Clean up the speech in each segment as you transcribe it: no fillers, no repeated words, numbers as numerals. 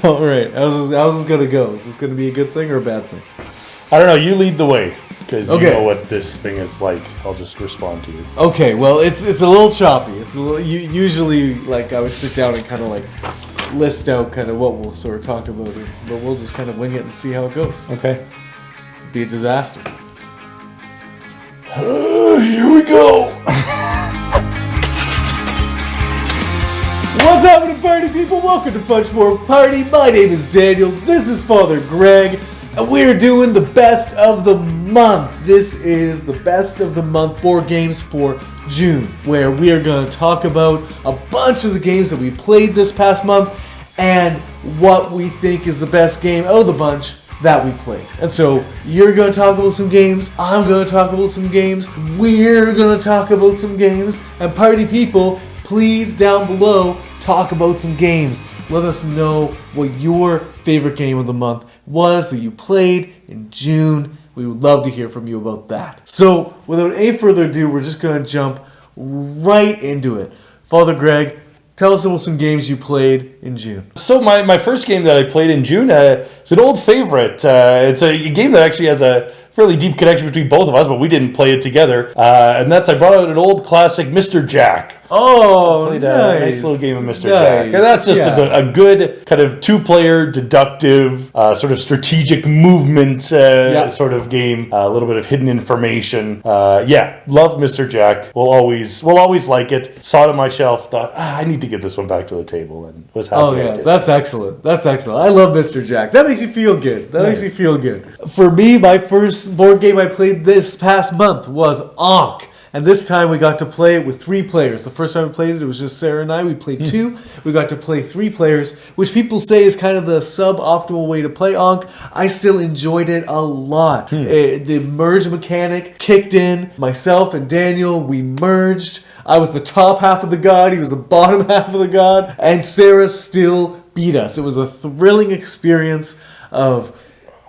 All right. How's this going to go? Is this going to be a good thing or a bad thing? I don't know. You lead the way because you Okay. know what this thing is like. I'll just respond to you. Okay. Well, it's a little choppy. It's a little. Usually, like I would sit down and kind of like list out kind of what we'll sort of talk about, but we'll just kind of wing it and see how it goes. Okay. Be a disaster. Here we go. What's happening, party people? Welcome to Punch More Party. My name is Daniel. This is Father Greg, and we're doing the best of the month. This is the best of the month board games for June, where we are going to talk about a bunch of the games that we played this past month and what we think is the best game out of the bunch that we played. And so you're going to talk about some games, I'm going to talk about some games, we're going to talk about some games, and party people, please down below talk about some games. Let us know what your favorite game of the month was that you played in June. We would love to hear from you about that. So without any further ado, we're just going to jump right into it. Father Greg, tell us about some games you played in June. So my first game that I played in June is an old favorite. It's a game that actually has a fairly deep connection between both of us, but we didn't play it together. And that's I brought out an old classic, Mr. Jack. Oh, Played nice. a nice little game of Mr. Nice. Jack. And that's just Yeah. a good kind of two-player deductive sort of strategic movement sort of game. A little bit of hidden information. Love Mr. Jack. We'll always like it. Saw it on my shelf. Thought I need to get this one back to the table, and was happy. Oh I yeah, did. that's excellent. That's excellent. I love Mr. Jack. That makes you feel good. That Nice. makes you feel good. For me, my first board game I played this past month was Ankh. And this time we got to play it with 3 players. The first time we played it was just Sarah and I. We played 2. We got to play 3 players, which people say is kind of the suboptimal way to play Ankh. I still enjoyed it a lot. The merge mechanic kicked in. Myself and Daniel, we merged. I was the top half of the god. He was the bottom half of the god. And Sarah still beat us. It was a thrilling experience of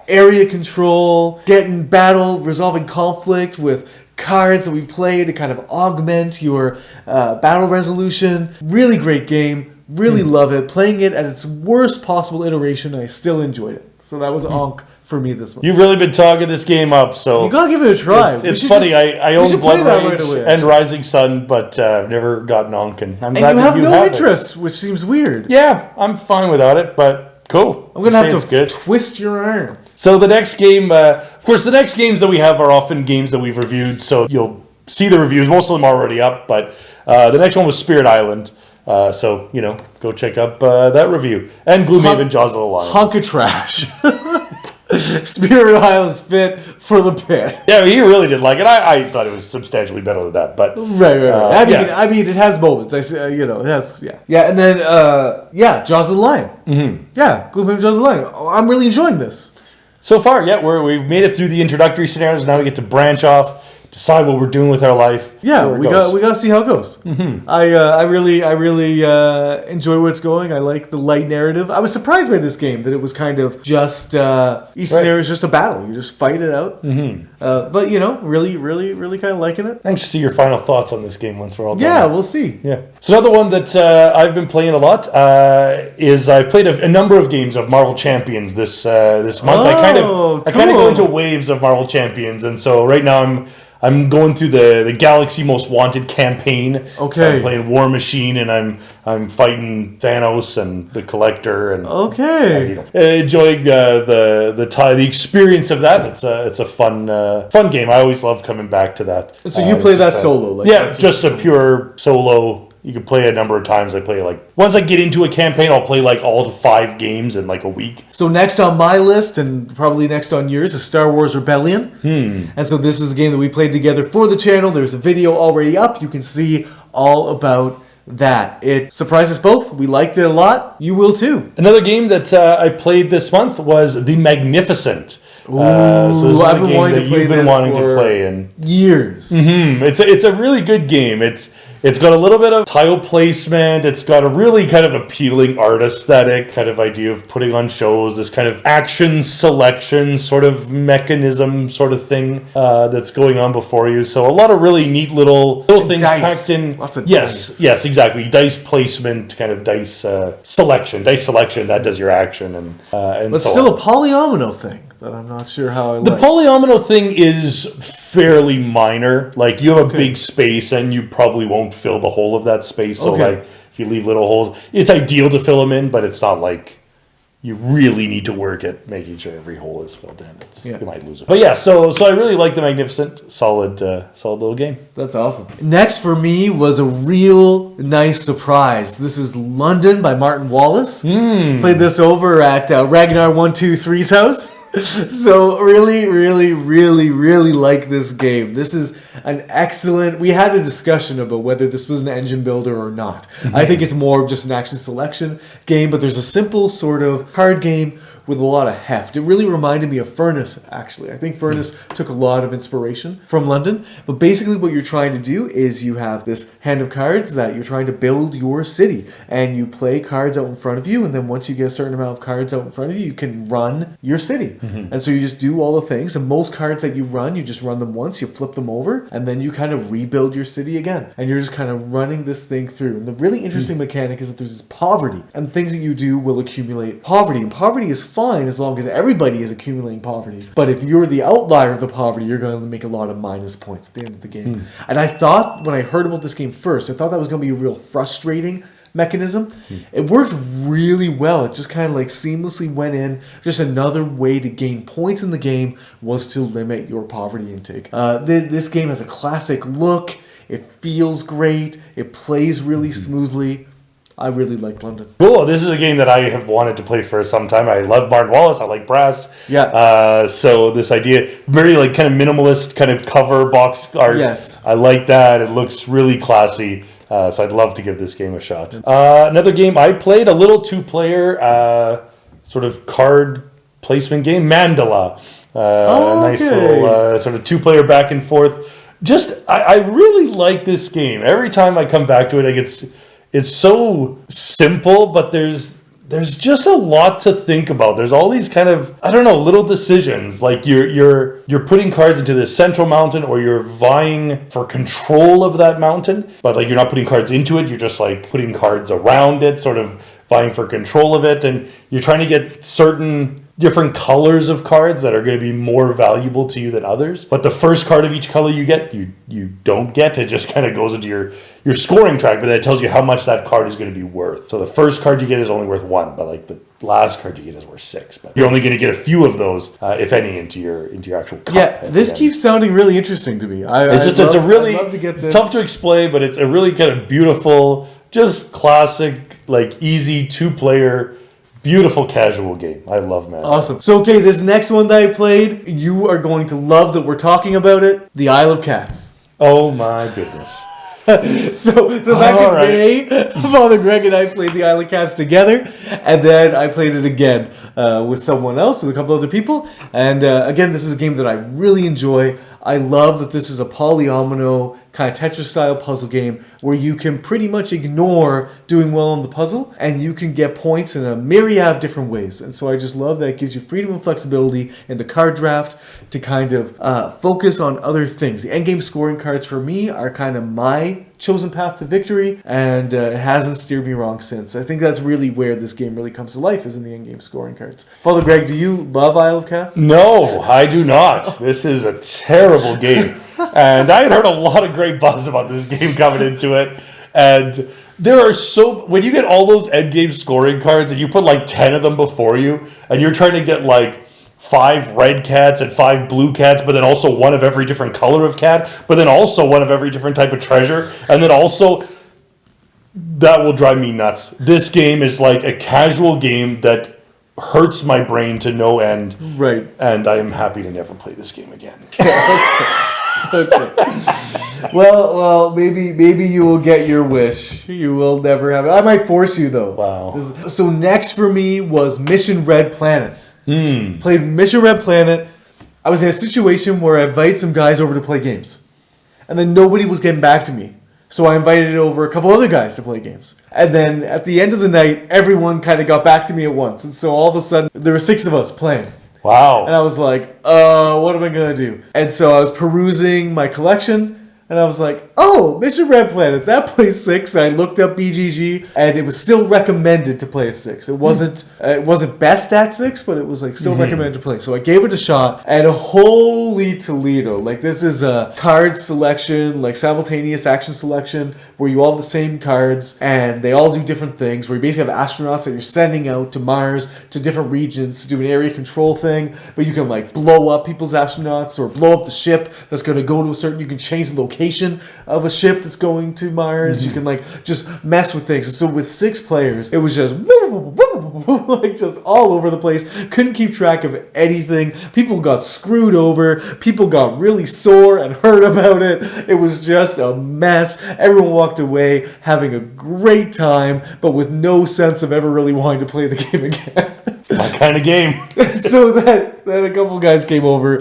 area control, getting battle, resolving conflict with cards that we play to kind of augment your battle resolution. Really great game. Really love it. Playing it at its worst possible iteration, I still enjoyed it. So that was Ankh for me this month. You've really been talking this game up, so You gotta give it a try. It's funny. I own should play Blood that Rage right away, and actually. Rising Sun, but I've never gotten Onken. I'm And glad you that have no it. interest, which seems weird. Yeah, I'm fine without it, but cool. I'm gonna You have say to it's good. twist your arm. So the next game, of course, the next games that we have are often games that we've reviewed, so you'll see the reviews. Most of them are already up, but the next one was Spirit Island. So, go check up that review. And Gloomhaven Jaws of the Lion. Hunk of trash. Spirit Island's fit for the pit. Yeah, he really did like it. I thought it was substantially better than that, but Right. I mean, it has moments. It has, yeah. And then, Jaws of the Lion. Mm-hmm. Yeah, Gloomhaven Jaws of the Lion. Oh, I'm really enjoying this. so far, we've made it through the introductory scenarios. Now we get to branch off, decide what we're doing with our life. Yeah, where it we goes. got to see how it goes. Mm-hmm. I really enjoy where it's going. I like the light narrative. I was surprised by this game that it was kind of just each scenario is just a battle. You just fight it out. Mm-hmm. But really kind of liking it. Anxious to see your final thoughts on this game once we're all done. Yeah, we'll see. Yeah. So another one that I've been playing a lot is I've played a number of games of Marvel Champions this month. I kind of go into waves of Marvel Champions, and so right now I'm going through the Galaxy Most Wanted campaign. Okay. So I'm playing War Machine, and I'm fighting Thanos and the Collector, and enjoying the experience of that. It's a fun game. I always love coming back to that. So you play that solo? Just a pure solo. You can play a number of times. I play once I get into a campaign, I'll play all 5 games in a week. So next on my list, and probably next on yours, is Star Wars Rebellion. And so this is a game that we played together for the channel. There's a video already up. You can see all about that. It surprised us both. We liked it a lot. You will too. Another game that I played this month was The Magnificent. So this is I've a been game wanting that to play you've been this wanting to for play. And years. it's a really good game. It's got a little bit of tile placement. It's got a really kind of appealing art aesthetic, kind of idea of putting on shows, this kind of action selection sort of mechanism sort of thing that's going on before you. So a lot of really neat little things dice. packed in. Lots of dice. Yes, exactly. Dice placement, kind of dice selection. Dice selection, that does your action. And But so still on. a polyomino thing that I'm not sure how I The like. polyomino thing is fairly minor. Like, you have a big space and you probably won't fill the whole of that space. So, like, if you leave little holes, it's ideal to fill them in, but it's not like you really need to work at making sure every hole is filled in. You might lose it. But yeah, so I really like the magnificent, solid little game. That's awesome. Next for me was a real nice surprise. This is London by Martin Wallace. Played this over at Ragnar 123's house. So really, really, really, really like this game. This is an excellent... We had a discussion about whether this was an engine builder or not. I think it's more of just an action selection game, but there's a simple sort of card game with a lot of heft. It really reminded me of Furnace, actually. I think Furnace took a lot of inspiration from London. But basically what you're trying to do is you have this hand of cards that you're trying to build your city. And you play cards out in front of you, and then once you get a certain amount of cards out in front of you, you can run your city. And so you just do all the things. And most cards that you run, you just run them once, you flip them over, and then you kind of rebuild your city again. And you're just kind of running this thing through. And the really interesting mechanic is that there's this poverty. And things that you do will accumulate poverty. And poverty is fine as long as everybody is accumulating poverty. But if you're the outlier of the poverty, you're going to make a lot of minus points at the end of the game. And I thought, when I heard about this game first, I thought that was going to be a real frustrating mechanism. It worked really well. It just kind of like seamlessly went in. Just another way to gain points in the game was to limit your poverty intake. This game has a classic look. It feels great. It plays really smoothly. I really like London. Cool. This is a game that I have wanted to play for some time. I love Martin Wallace. I like brass. Yeah. So this idea, very like kind of minimalist kind of cover box art. Yes. I like that. It looks really classy. So I'd love to give this game a shot. Another game I played, a little two-player sort of card placement game, Mandala. Nice little sort of two-player back and forth. Just, I really like this game. Every time I come back to it, it's so simple, but there's just a lot to think about. There's all these kind of, I don't know, little decisions. Like you're putting cards into this central mountain, or you're vying for control of that mountain, but like you're not putting cards into it. You're just like putting cards around it, sort of vying for control of it. And you're trying to get certain different colors of cards that are going to be more valuable to you than others. But the first card of each color you get, you don't get. It just kind of goes into your scoring track, but that tells you how much that card is going to be worth. So the first card you get is only worth 1, but like the last card you get is worth 6. But you're only going to get a few of those, if any, into your actual cup. Yeah, this keeps sounding really interesting to me. It's tough to explain, but it's a really kind of beautiful, just classic, like easy two-player, beautiful casual game. I love Mandala. Awesome. So, okay, this next one that I played, you are going to love that we're talking about it. The Isle of Cats. Oh my goodness. So back in May, Father Greg and I played the Isle of Cats together, and then I played it again with someone else, with a couple other people. And again, this is a game that I really enjoy. I love that this is a polyomino kind of Tetris-style puzzle game where you can pretty much ignore doing well on the puzzle, and you can get points in a myriad of different ways. And so I just love that it gives you freedom and flexibility in the card draft to kind of focus on other things. The endgame scoring cards for me are kind of my chosen path to victory, and it hasn't steered me wrong since. I think that's really where this game really comes to life, is in the endgame scoring cards. Father Greg, do you love Isle of Cats? No, I do not. This is a terrible game. And I had heard a lot of great buzz about this game coming into it. And there are when you get all those endgame scoring cards and you put like 10 of them before you, and you're trying to get like 5 red cats and 5 blue cats, but then also one of every different color of cat, but then also one of every different type of treasure, and then also, that will drive me nuts. This game is like a casual game that hurts my brain to no end. Right. And I am happy to never play this game again. Okay. Well, maybe you will get your wish. You will never have it. I might force you, though. Wow. So next for me was Mission Red Planet. Played Mission Red Planet. I was in a situation where I invited some guys over to play games. And then nobody was getting back to me. So I invited over a couple other guys to play games. And then at the end of the night, everyone kind of got back to me at once. And so all of a sudden, there were 6 of us playing. Wow. And I was like, what am I going to do? And so I was perusing my collection. And I was like, oh, Mission Red Planet, that plays 6. And I looked up BGG, and it was still recommended to play at 6. It wasn't best at 6, but it was like still recommended to play. So I gave it a shot, and holy Toledo. Like, this is a card selection, like simultaneous action selection, where you all have the same cards, and they all do different things, where you basically have astronauts that you're sending out to Mars, to different regions, to do an area control thing, but you can, like, blow up people's astronauts, or blow up the ship that's going to go to a certain, you can change the location of a ship that's going to Mars. You can like just mess with things. And so with 6 players, it was just like just all over the place. Couldn't keep track of anything. People got screwed over. People got really sore and hurt about it. It was just a mess. Everyone walked away having a great time, but with no sense of ever really wanting to play the game again. My kind of game. So then a couple guys came over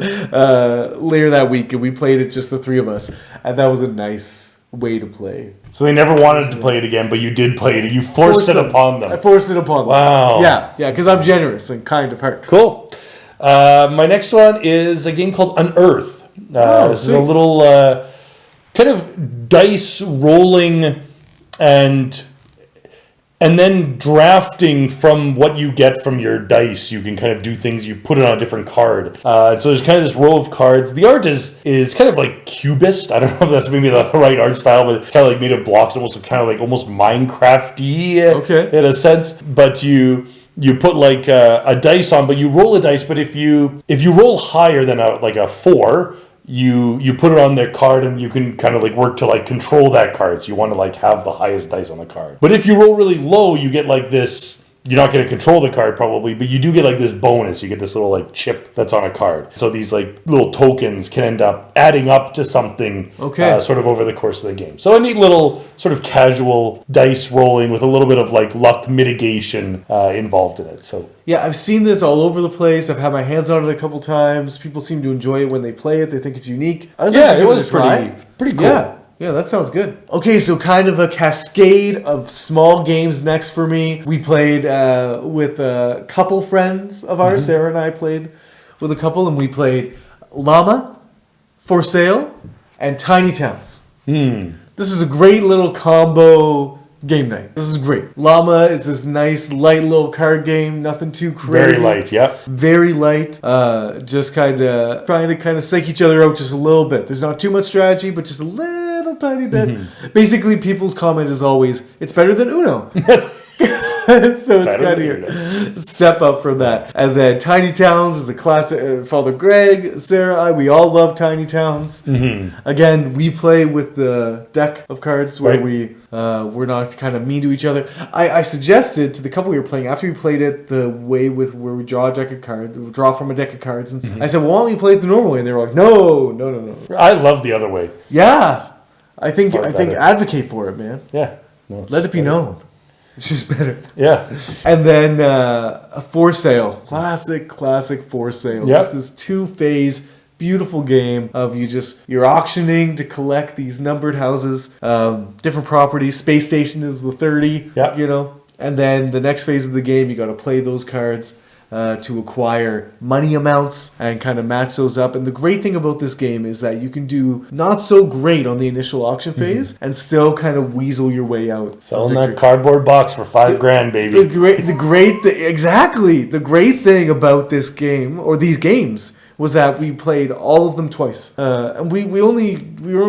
later that week, and we played it just the 3 of us, and that was a nice way to play. So they never wanted to play it again, but you did play it. You forced it upon them. I forced it upon them. Wow. Yeah, because I'm generous and kind of heart. Cool. My next one is a game called Unearth. This is a little kind of dice rolling and then drafting from what you get from your dice. You can kind of do things, you put it on a different card. So there's kind of this row of cards. The art is kind of like cubist. I don't know if that's maybe the right art style, but it's kind of like made of blocks, almost kind of like almost Minecraft-y in a sense. But you put like a dice on, but you roll a dice, but if you roll higher than a 4, you put it on their card, and you can kind of like work to like control that card. So you want to like have the highest dice on the card. But if you roll really low, you get like this. You're not going to control the card probably, but you do get like this bonus. You get this little like chip that's on a card. So these like little tokens can end up adding up to something sort of over the course of the game. So a neat little sort of casual dice rolling with a little bit of like luck mitigation involved in it. So yeah, I've seen this all over the place. I've had my hands on it a couple times. People seem to enjoy it when they play it. They think it's unique. It was pretty cool. Yeah, that sounds good. Okay, so kind of a cascade of small games next for me. We played with a couple friends of ours. Sarah and I played with a couple, and we played Llama, For Sale, and Tiny Towns. This is a great little combo game night. This is great. Llama is this nice, light little card game. Nothing too crazy. Very light, yeah. Very light. Just kind of trying to kind of psych each other out just a little bit. There's not too much strategy, but just a little tiny bit. Basically, people's comment is always, it's better than Uno. So it's kind of here. Step up from that. And then Tiny Towns is a classic. Father Greg, Sarah, we all love Tiny Towns. Again, we play with the deck of cards where we're not kind of mean to each other. I suggested to the couple we were playing, after we played it the way with where we draw a deck of cards, we draw from a deck of cards, and I said, well, why don't we play it the normal way? And they were like, no. I love the other way. Yeah. I think advocate for it, man. Yeah. No, let it be known. It's just better. Yeah. And then a For Sale. Classic For Sale. Yep. Just this 2-phase beautiful game of you're auctioning to collect these numbered houses, different properties. Space Station is the 30, and then the next phase of the game, you got to play those cards to acquire money amounts and kind of match those up. And the great thing about this game is that you can do not so great on the initial auction phase and still kind of weasel your way out. Selling that cardboard box for $5,000, baby. The great thing about this game, or these games, was that we played all of them twice. And we were only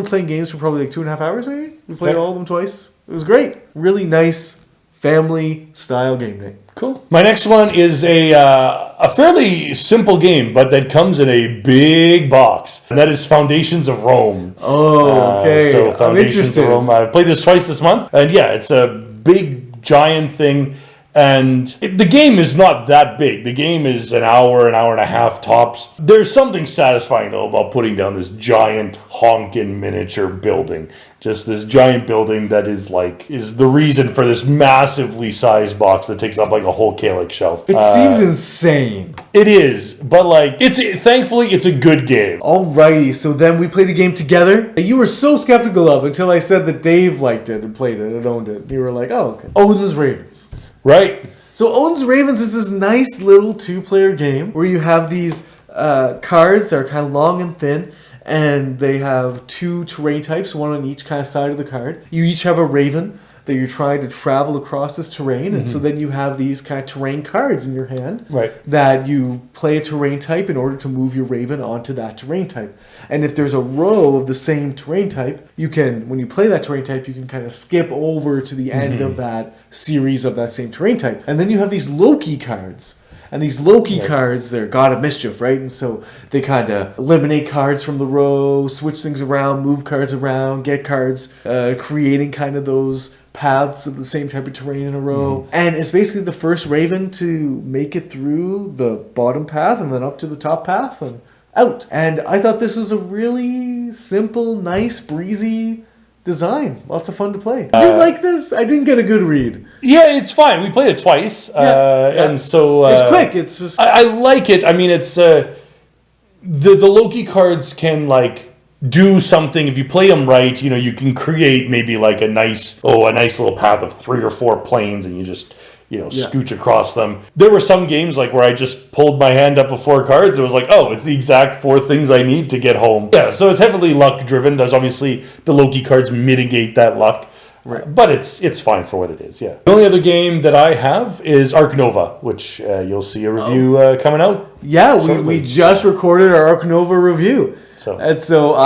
playing games for probably like 2.5 hours, maybe. We played all of them twice. It was great. Really nice family style game night. Cool. My next one is a fairly simple game, but that comes in a big box, and that is Foundations of Rome. Oh, okay. So Foundations of Rome. I played this twice this month, and yeah, it's a big, giant thing. And the game is not that big. The game is an hour and a half tops. There's something satisfying, though, about putting down this giant honkin' miniature building. just this giant building that is the reason for this massively sized box that takes up like a whole Kalik shelf. It seems insane. It is, but like thankfully it's a good game. Alrighty, so then we played a game together that you were so skeptical of until I said that Dave liked it and played it and owned it. You were like, oh, okay. Odin's Ravens. Right. So Odin's Ravens is this nice little 2-player game where you have these cards that are kind of long and thin, and they have 2 terrain types, one on each kind of side of the card. You each have a raven that you're trying to travel across this terrain, and so then you have these kind of terrain cards in your hand that you play a terrain type in order to move your raven onto that terrain type. And if there's a row of the same terrain type, you can, when you play that terrain type, you can kind of skip over to the end of that series of that same terrain type. And then you have these Loki cards. And these Loki cards, they're God of Mischief, right? And so they kind of eliminate cards from the row, switch things around, move cards around, get cards, creating kind of those paths of the same type of terrain in a row. And it's basically the first Raven to make it through the bottom path and then up to the top path and out. And I thought this was a really simple, nice, breezy design. Lots of fun to play. Did you like this? I didn't get a good read. Yeah, it's fine. We played it twice. And so... it's quick. It's just... I like it. I mean, it's... the Loki cards can, like, do something. If you play them right, you know, you can create maybe, like, a nice little path of 3 or 4 planes, and you just... scooch across them. There were some games like where I just pulled my hand up with 4 cards. It was like, oh, it's the exact 4 things I need to get home. Yeah, so it's heavily luck driven. There's obviously the Loki cards mitigate that luck. Right. But it's fine for what it is, yeah. The only other game that I have is Ark Nova, which you'll see a review coming out. Yeah, we just recorded our Ark Nova review. And so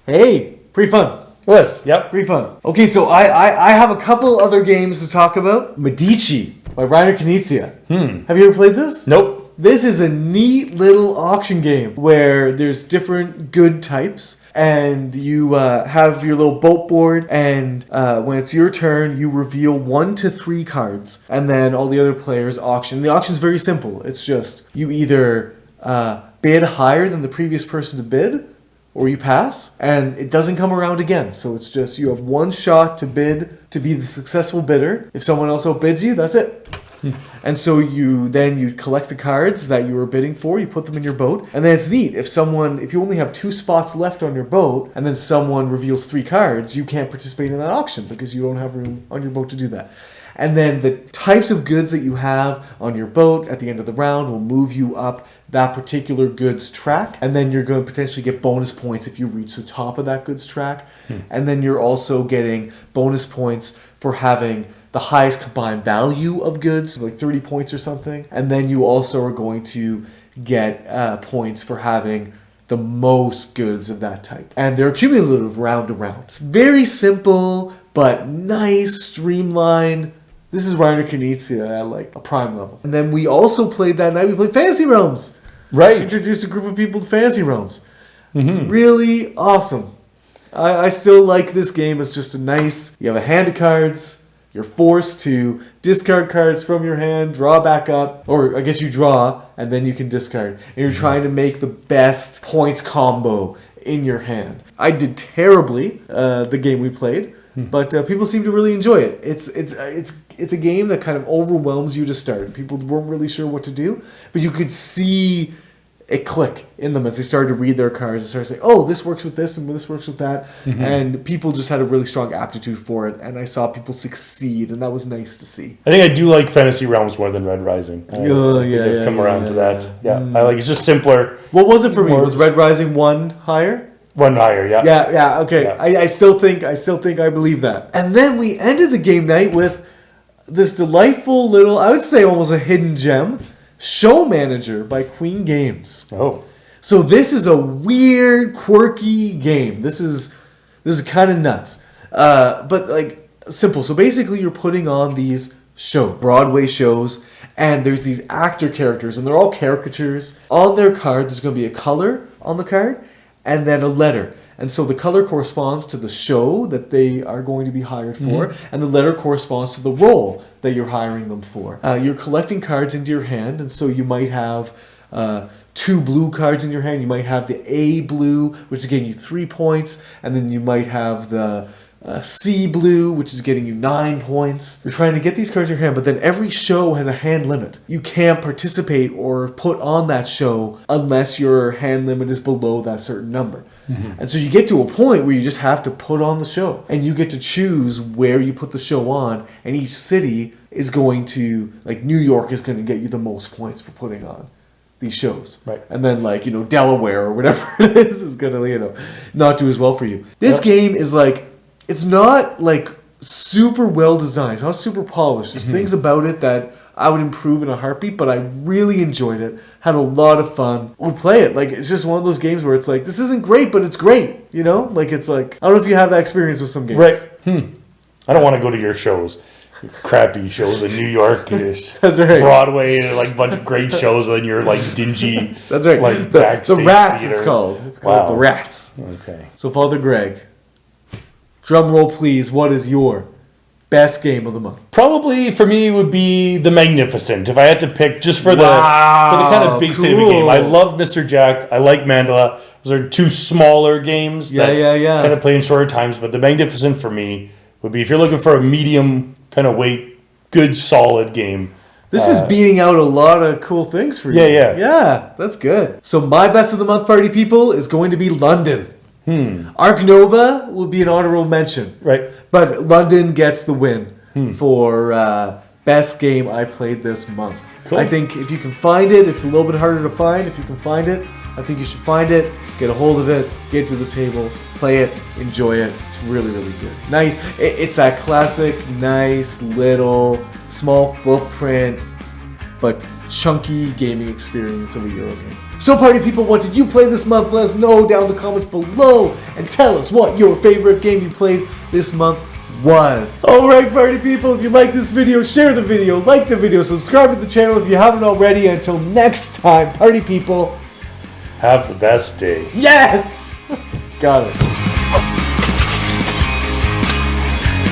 hey, pretty fun. Yes, yep. Pretty fun. Okay, so I have a couple other games to talk about. Medici by Reiner Knizia. Have you ever played this? Nope. This is a neat little auction game where there's different good types, and you have your little boat board, and when it's your turn, you reveal 1 to 3 cards, and then all the other players auction. The auction's very simple. It's just you either bid higher than the previous person to bid, or you pass, and it doesn't come around again. So it's just you have 1 shot to bid to be the successful bidder. If someone else outbids you, that's it. And so you collect the cards that you were bidding for, you put them in your boat, and then it's neat. If you only have 2 spots left on your boat, and then someone reveals 3 cards, you can't participate in that auction because you don't have room on your boat to do that. And then the types of goods that you have on your boat at the end of the round will move you up that particular goods track. And then you're going to potentially get bonus points if you reach the top of that goods track. And then you're also getting bonus points for having the highest combined value of goods, like 30 points or something. And then you also are going to get points for having the most goods of that type. And they're cumulative round to round. It's very simple, but nice, streamlined. This is Reiner Knizia at like a prime level. And then we also played that night, we played Fantasy Realms. Right. Introduced a group of people to Fantasy Realms. Really awesome. I still like this game. It's just a nice, you have a hand of cards. You're forced to discard cards from your hand, draw back up, or I guess you draw, and then you can discard. And you're trying to make the best points combo in your hand. I did terribly, the game we played, but people seem to really enjoy it. It's a game that kind of overwhelms you to start. People weren't really sure what to do, but you could see it click in them as they started to read their cards and started saying, oh, this works with this and this works with that. And people just had a really strong aptitude for it. And I saw people succeed, and that was nice to see. I think I do like Fantasy Realms more than Red Rising. I've come around to that. Yeah, I like it's just simpler. What was it for me? Was Red Rising 1 higher? 1 higher, yeah. Yeah, okay. Yeah. I still think I believe that. And then we ended the game night with this delightful little, I would say almost a hidden gem, Show Manager by Queen Games. Oh. So this is a weird, quirky game. This is kind of nuts. But like simple. So basically you're putting on these Broadway shows, and there's these actor characters, and they're all caricatures. On their card, there's going to be a color on the card, and then a letter. And so the color corresponds to the show that they are going to be hired for, and the letter corresponds to the role that you're hiring them for. You're collecting cards into your hand, and so you might have two blue cards in your hand. You might have the A blue, which is getting you 3 points, and then you might have the C blue, which is getting you 9 points. You're trying to get these cards in your hand, but then every show has a hand limit. You can't participate or put on that show unless your hand limit is below that certain number. Mm-hmm. And so you get to a point where you just have to put on the show, and you get to choose where you put the show on, and each city is going to, like New York is going to get you the most points for putting on these shows. Right. And then like, Delaware or whatever it is going to, not do as well for you. This game is like, it's not like super well designed. It's not super polished. There's things about it that I would improve in a heartbeat, but I really enjoyed it. Had a lot of fun. We play it. Like, it's just one of those games where it's like, this isn't great, but it's great. Like, it's like, I don't know if you have that experience with some games. Right. I don't want to go to your shows. Crappy shows in New York. That's right. Broadway, like a bunch of great shows, and then you're like dingy. That's right. Like the Rats, theater. it's called. It's called The Rats. Okay. So, Father Greg, drum roll please, what is your best game of the month? Probably for me would be The Magnificent. If I had to pick just for the kind of big state of the game. I love Mr. Jack. I like Mandala. Those are two smaller games that kind of play in shorter times. But The Magnificent for me would be, if you're looking for a medium kind of weight, good solid game. This is beating out a lot of cool things for you. Yeah, that's good. So my best of the month, party people, is going to be London. Ark Nova will be an honorable mention. Right. But London gets the win for best game I played this month. Cool. I think if you can find it, it's a little bit harder to find. If you can find it, I think you should find it, get a hold of it, get to the table, play it, enjoy it. It's really, really good. Nice. It's that classic, nice, little, small footprint, but chunky gaming experience of a Euro game. So party people, what did you play this month? Let us know down in the comments below and tell us what your favorite game you played this month was. Alright party people, if you like this video, share the video, like the video, subscribe to the channel if you haven't already. Until next time, party people, have the best day. Yes! Got it.